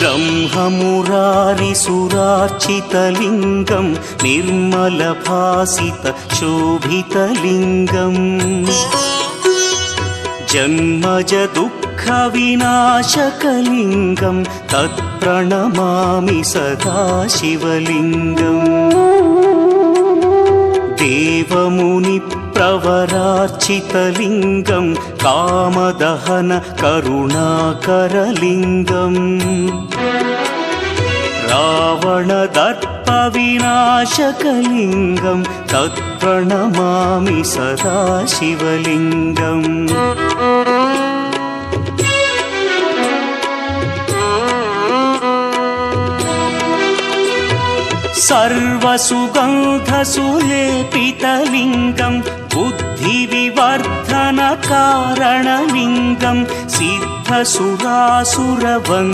ब्रह्ममुरारिसुरार्चितलिङ्गं निर्मलभासितशोभितलिङ्गम् जन्मज दुःखविनाशकलिङ्गं तत्प्रणमामि सदा शिवलिङ्गम् देवमुनिप्रवरार्चितलिङ्गं कामदहन करुणाकरलिङ्गम् रावणदर्पविनाशकलिङ्गं तत्प्रणमामि सदा शिवलिङ्गम् सर्वसुगन्धसुलेपितलिङ्गं बुद्धिविवर्धनकारणलिङ्गं सिद्धसुरासुरवन्द्यलिङ्गम्